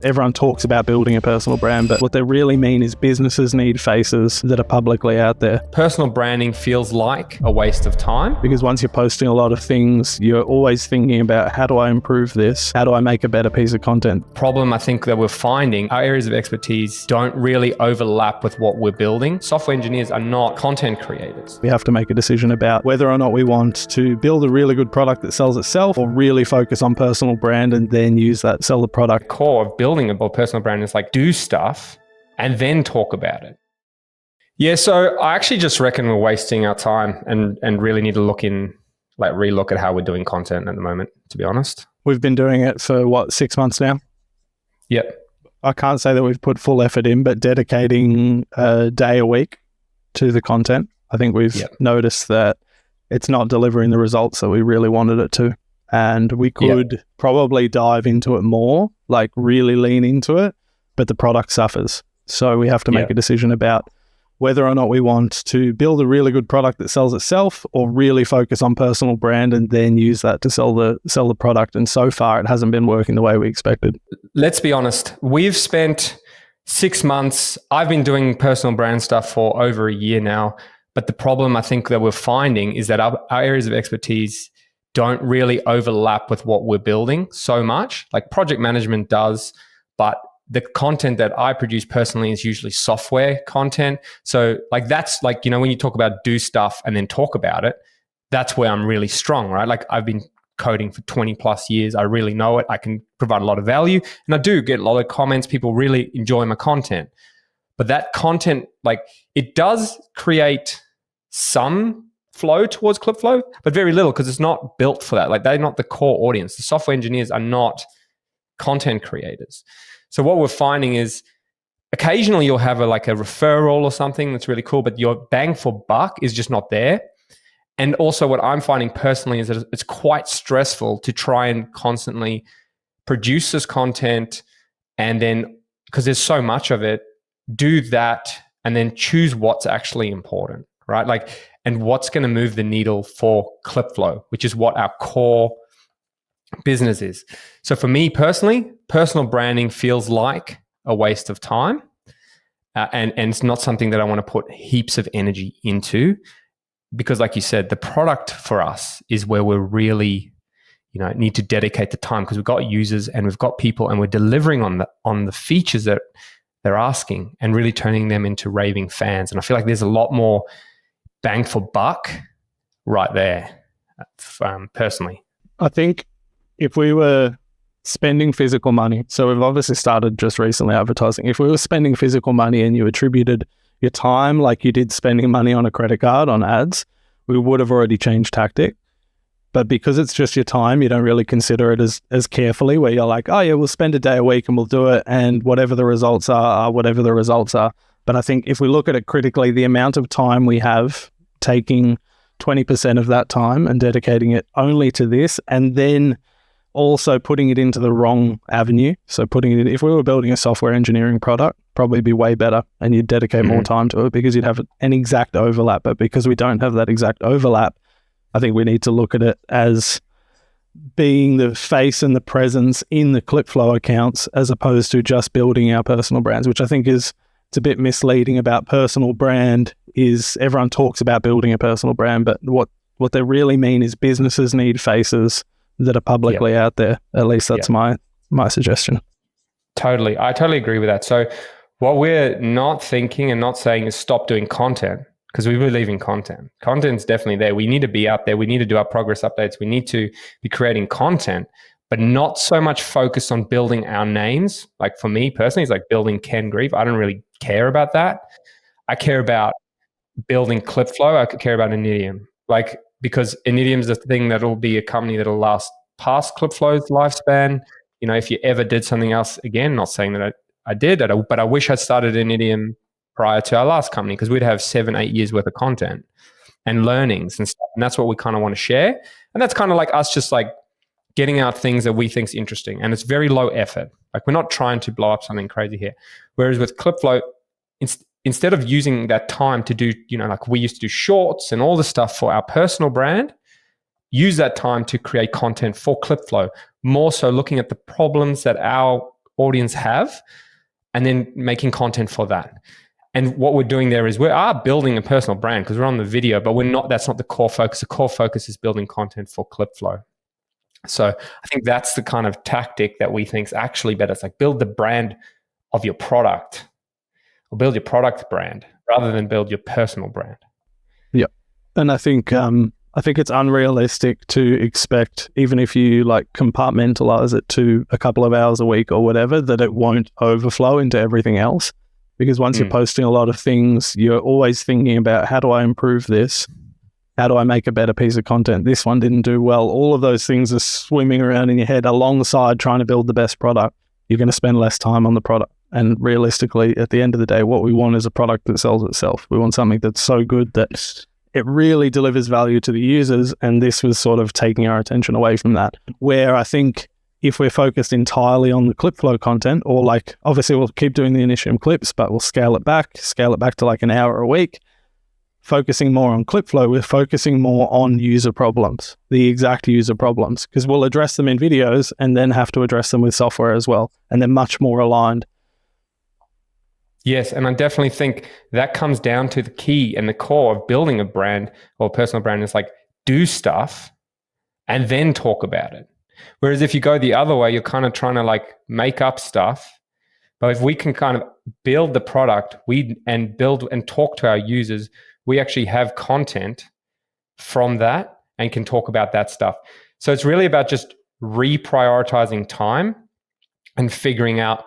Everyone talks about building a personal brand, but what they really mean is businesses need faces that are publicly out there. Personal branding feels like a waste of time. Because once you're posting a lot of things, you're always thinking about, how do I improve this? How do I make a better piece of content? Problem I think that we're finding, our areas of expertise don't really overlap with what we're building. Software engineers are not content creators. We have to make a decision about whether or not we want to build a really good product that sells itself, or really focus on personal brand and then use that to sell the product. Core of building a personal brand is like do stuff and then talk about it. Yeah, so I actually just reckon we're wasting our time and really need to relook at how we're doing content at the moment, to be honest. We've been doing it for 6 months now? Yep. I can't say that we've put full effort in, but dedicating a day a week to the content, I think we've noticed that it's not delivering the results that we really wanted it to. And we could probably dive into it more, like really lean into it, but the product suffers. So we have to make a decision about whether or not we want to build a really good product that sells itself, or really focus on personal brand and then use that to sell the product. And so far, it hasn't been working the way we expected. Let's be honest. We've spent 6 months. I've been doing personal brand stuff for over a year now. But the problem I think that we're finding is that our areas of expertise don't really overlap with what we're building so much. Like project management does, but the content that I produce personally is usually software content. So like that's like, when you talk about do stuff and then talk about it, that's where I'm really strong, right? Like I've been coding for 20 plus years. I really know it. I can provide a lot of value, and I do get a lot of comments. People really enjoy my content. But that content, like it does create some flow towards Clipflow, but very little, because it's not built for that. Like they're not the core audience. The software engineers are not content creators. So what we're finding is occasionally you'll have a referral or something that's really cool, but your bang for buck is just not there. And also what I'm finding personally is that it's quite stressful to try and constantly produce this content, and then, because there's so much of it, do that and then choose what's actually important, right? And what's going to move the needle for Clipflow, which is what our core business is. So for me personally, personal branding feels like a waste of time, and it's not something that I want to put heaps of energy into, because like you said, the product for us is where we're really, need to dedicate the time, because we've got users and we've got people and we're delivering on the features that they're asking and really turning them into raving fans. And I feel like there's a lot more bang for buck right there, personally. I think if we were spending physical money, so we've obviously started just recently advertising. If we were spending physical money and you attributed your time like you did spending money on a credit card on ads, we would have already changed tactic. But because it's just your time, you don't really consider it as carefully, where you're like, oh yeah, we'll spend a day a week and we'll do it, and whatever the results are whatever the results are. But I think if we look at it critically, the amount of time we have, taking 20% of that time and dedicating it only to this, and then also putting it into the wrong avenue. So putting it, if we were building a software engineering product, probably be way better, and you'd dedicate more time to it because you'd have an exact overlap. But because we don't have that exact overlap, I think we need to look at it as being the face and the presence in the Clipflow accounts, as opposed to just building our personal brands, which I think it's a bit misleading about personal brand. Is everyone talks about building a personal brand, but what they really mean is businesses need faces that are publicly out there. At least that's my suggestion. Totally. I totally agree with that. So what we're not thinking and not saying is stop doing content, because we believe in content. Content's definitely there. We need to be out there. We need to do our progress updates. We need to be creating content, but not so much focused on building our names. Like for me personally, it's like building Ken Grieve. I don't really care about that. I care about building Clipflow. I could care about Inidium. Because Inidium is the thing that'll be a company that'll last past Clipflow's lifespan. If you ever did something else, again, not saying that I did, but I wish I'd started Inidium prior to our last company, because we'd have 7-8 years worth of content and learnings and stuff. And that's what we kind of want to share. And that's kind of like us just like getting out things that we think is interesting. And it's very low effort. Like we're not trying to blow up something crazy here. Whereas with Clipflow, instead of using that time to do, like we used to do shorts and all the stuff for our personal brand, use that time to create content for Clipflow. More so looking at the problems that our audience have, and then making content for that. And what we're doing there is we are building a personal brand because we're on the video, but that's not the core focus. The core focus is building content for ClipFlow. So I think that's the kind of tactic that we think is actually better. It's like build the brand of your product, or build your product brand rather than build your personal brand. Yeah. And I think it's unrealistic to expect, even if you like compartmentalize it to a couple of hours a week or whatever, that it won't overflow into everything else. Because once you're posting a lot of things, you're always thinking about, how do I improve this? How do I make a better piece of content? This one didn't do well. All of those things are swimming around in your head alongside trying to build the best product. You're going to spend less time on the product. And realistically, at the end of the day, what we want is a product that sells itself. We want something that's so good that it really delivers value to the users. And this was sort of taking our attention away from that, where I think if we're focused entirely on the ClipFlow content, or like, obviously we'll keep doing the Initium clips, but we'll scale it back to like an hour a week, focusing more on ClipFlow, we're focusing more on user problems, the exact user problems, because we'll address them in videos and then have to address them with software as well. And they're much more aligned. Yes, and I definitely think that comes down to the key and the core of building a brand or personal brand is like, do stuff and then talk about it. Whereas if you go the other way, you're kind of trying to like make up stuff. But if we can kind of build the product, and build and talk to our users, we actually have content from that and can talk about that stuff. So it's really about just reprioritizing time and figuring out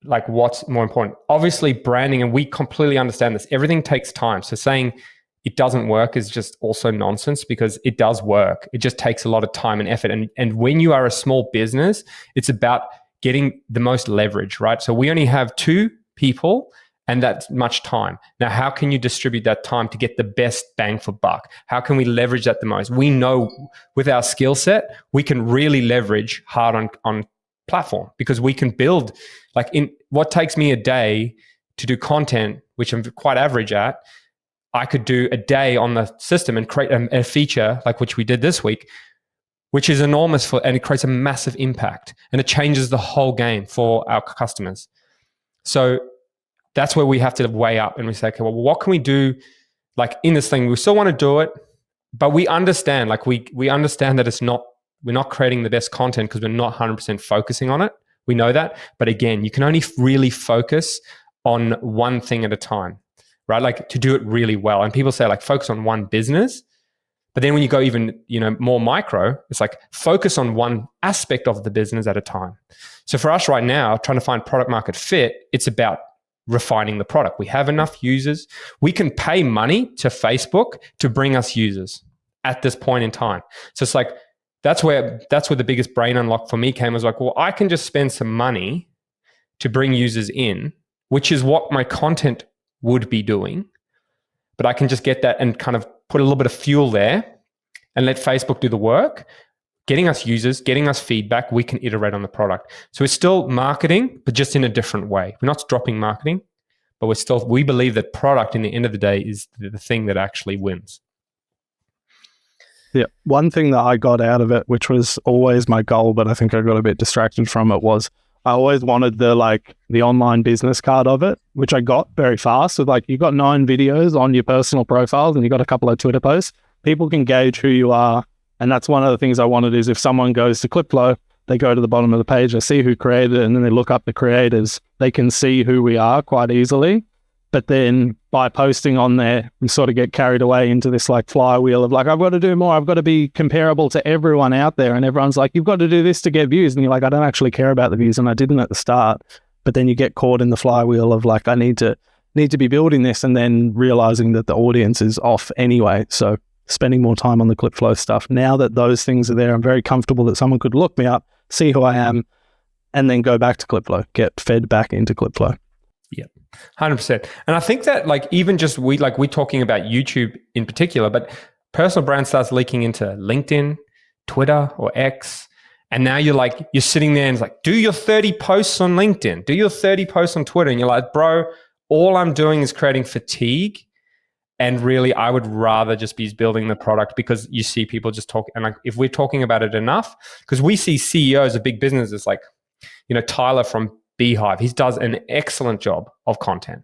like what's more important. Obviously branding, and we completely understand this, everything takes time. So saying it doesn't work is just also nonsense, because it does work. It just takes a lot of time and effort. And when you are a small business, it's about getting the most leverage, right? So we only have 2 people and that's much time. Now, how can you distribute that time to get the best bang for buck? How can we leverage that the most? We know with our skill set, we can really leverage hard on platform, because we can build, like, in what takes me a day to do content, which I'm quite average at, I could do a day on the system and create a feature like which we did this week, which is enormous and it creates a massive impact and it changes the whole game for our customers. So that's where we have to weigh up and we say, okay, well, what can we do like in this thing? We still want to do it, but we understand, like we understand that we're not creating the best content because we're not 100% focusing on it. We know that. But again, you can only really focus on one thing at a time, right? Like to do it really well. And people say like focus on one business. But then when you go even, more micro, it's like focus on one aspect of the business at a time. So for us right now, trying to find product market fit, it's about refining the product. We have enough users. We can pay money to Facebook to bring us users at this point in time. So it's like, that's where the biggest brain unlock for me came. Was like, well, I can just spend some money to bring users in, which is what my content would be doing. But I can just get that and kind of put a little bit of fuel there and let Facebook do the work, getting us users, getting us feedback. We can iterate on the product. So it's still marketing, but just in a different way. We're not dropping marketing, but we believe that product in the end of the day is the thing that actually wins. Yeah. One thing that I got out of it, which was always my goal, but I think I got a bit distracted from it, was I always wanted the online business card of it, which I got very fast. So you got 9 videos on your personal profiles and you got a couple of Twitter posts. People can gauge who you are. And that's one of the things I wanted, is if someone goes to ClipFlow, they go to the bottom of the page, they see who created it, and then they look up the creators. They can see who we are quite easily. But then by posting on there, we sort of get carried away into this flywheel of I've got to do more. I've got to be comparable to everyone out there. And everyone's like, you've got to do this to get views. And you're like, I don't actually care about the views. And I didn't at the start. But then you get caught in the flywheel of I need to be building this, and then realizing that the audience is off anyway. So spending more time on the ClipFlow stuff. Now that those things are there, I'm very comfortable that someone could look me up, see who I am, and then go back to ClipFlow, get fed back into ClipFlow. Yeah, 100%. And I think that even just we're talking about YouTube in particular, but personal brand starts leaking into LinkedIn, Twitter, or X. And now you're sitting there and it's like, do your 30 posts on LinkedIn, do your 30 posts on Twitter. And you're like, bro, all I'm doing is creating fatigue. And really, I would rather just be building the product, because you see people just talk. And if we're talking about it enough, because we see CEOs of big businesses Tyler from Beehive, he does an excellent job of content,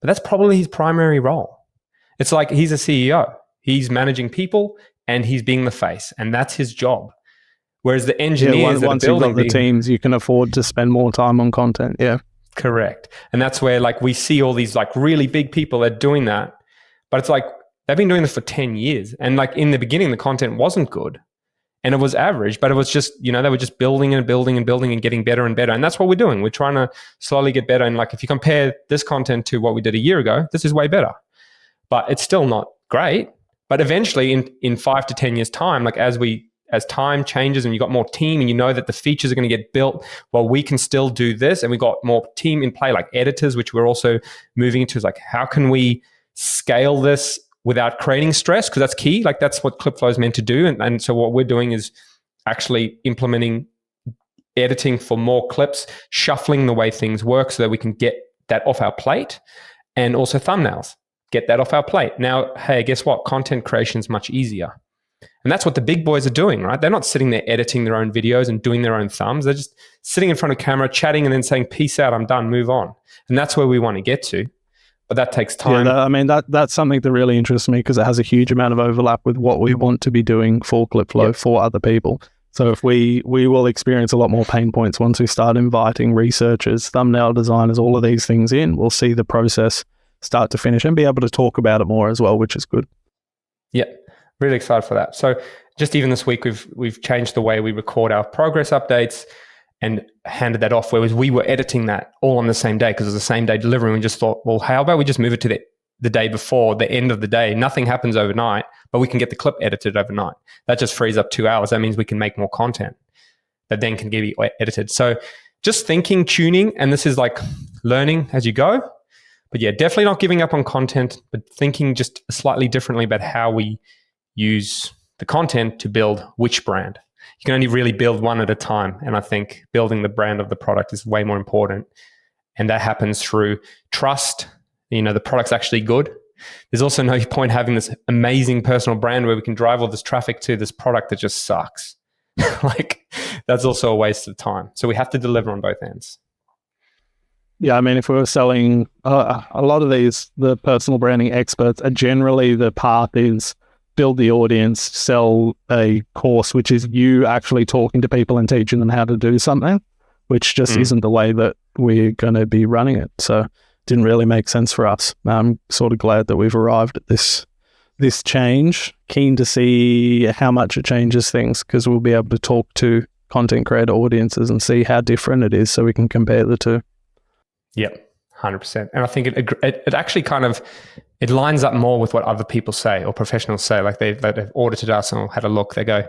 but that's probably his primary role. It's like he's a CEO. He's managing people and he's being the face, and that's his job. Whereas the engineers once you've got the teams, you can afford to spend more time on content. Yeah. Correct. And that's where like we see all these like really big people that are doing that, but it's like they've been doing this for 10 years. And like in the beginning, the content wasn't good and it was average, but it was just, they were just building and building and building and getting better and better. And that's what we're doing. We're trying to slowly get better. And like if you compare this content to what we did a year ago, this is way better, but it's still not great. But eventually in 5 to 10 years time, like as time changes and you got more team and you know that the features are going to get built, well, we can still do this. And we got more team in play, like editors, which we're also moving into, is like, how can we scale this without creating stress? Because that's key. Like that's what ClipFlow is meant to do. And so what we're doing is actually implementing editing for more clips, shuffling the way things work so that we can get that off our plate, and also thumbnails, get that off our plate. Now, hey, guess what? Content creation is much easier. And that's what the big boys are doing, right? They're not sitting there editing their own videos and doing their own thumbs. They're just sitting in front of camera, chatting, and then saying, peace out, I'm done, move on. And that's where we want to get to. But that takes time. Yeah, that's something that really interests me because it has a huge amount of overlap with what we want to be doing for ClipFlow for other people. So if we will experience a lot more pain points once we start inviting researchers, thumbnail designers, all of these things in, we'll see the process start to finish and be able to talk about it more as well, which is good. Yeah. Really excited for that. So just even this week, we've changed the way we record our progress updates and handed that off, whereas we were editing that all on the same day because it was the same day delivery. We just thought, well, how about we just move it to the day before, the end of the day? Nothing happens overnight, but we can get the clip edited overnight. That just frees up 2 hours. That means we can make more content that then can be edited. So just thinking, tuning, and this is like learning as you go. But yeah, definitely not giving up on content, but thinking just slightly differently about how we use the content to build which brand. You can only really build one at a time. And I think building the brand of the product is way more important. And that happens through trust. The product's actually good. There's also no point having this amazing personal brand where we can drive all this traffic to this product that just sucks. Like that's also a waste of time. So we have to deliver on both ends. Yeah, I mean, if we were selling a lot of the personal branding experts are generally the path is build the audience, sell a course, which is you actually talking to people and teaching them how to do something, which just isn't the way that we're going to be running it. So it didn't really make sense for us. I'm sort of glad that we've arrived at this change. Keen to see how much it changes things because we'll be able to talk to content creator audiences and see how different it is so we can compare the two. Yep. 100%. And I think it actually kind of, it lines up more with what other people say or professionals say. Like they've audited us and had a look. They go,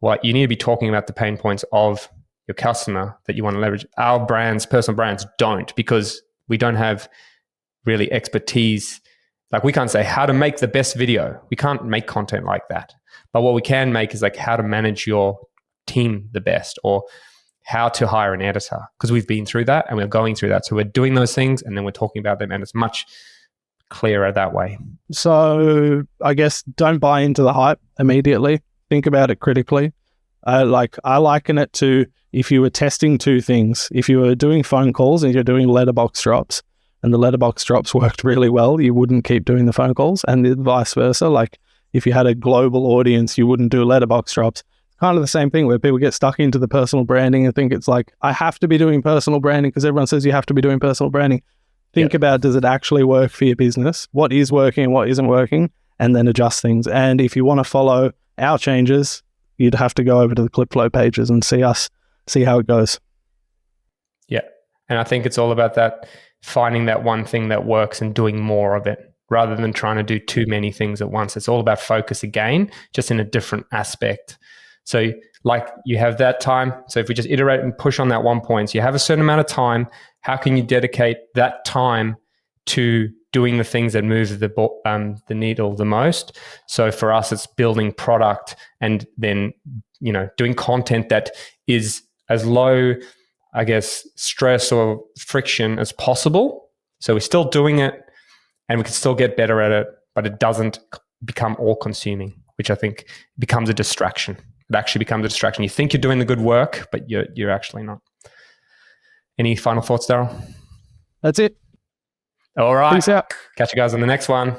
well, you need to be talking about the pain points of your customer that you want to leverage. Our brands, personal brands, don't, because we don't have really expertise. Like we can't say how to make the best video. We can't make content like that. But what we can make is like how to manage your team the best, or how to hire an editor, because we've been through that and we're going through that. So we're doing those things and then we're talking about them, and it's much clearer that way. So I guess don't buy into the hype immediately. Think about it critically. I liken it to if you were testing two things. If you were doing phone calls and you're doing letterbox drops and the letterbox drops worked really well, you wouldn't keep doing the phone calls, and the vice versa. Like if you had a global audience, you wouldn't do letterbox drops. Kind of the same thing where people get stuck into the personal branding and think it's like, I have to be doing personal branding because everyone says you have to be doing personal branding. Think about, does it actually work for your business? What is working and what isn't working? And then adjust things. And if you want to follow our changes, you'd have to go over to the ClipFlow pages and see how it goes. Yeah. And I think it's all about that, finding that one thing that works and doing more of it rather than trying to do too many things at once. It's all about focus again, just in a different aspect. So like you have that time. So if we just iterate and push on that one point, so you have a certain amount of time, how can you dedicate that time to doing the things that move the needle the most? So for us, it's building product and then, doing content that is as low, I guess, stress or friction as possible. So we're still doing it and we can still get better at it, but it doesn't become all consuming, which I think becomes a distraction. It actually becomes a distraction. You think you're doing the good work, but you're actually not. Any final thoughts, Darrell? That's it. All right. Peace out. Catch you guys on the next one.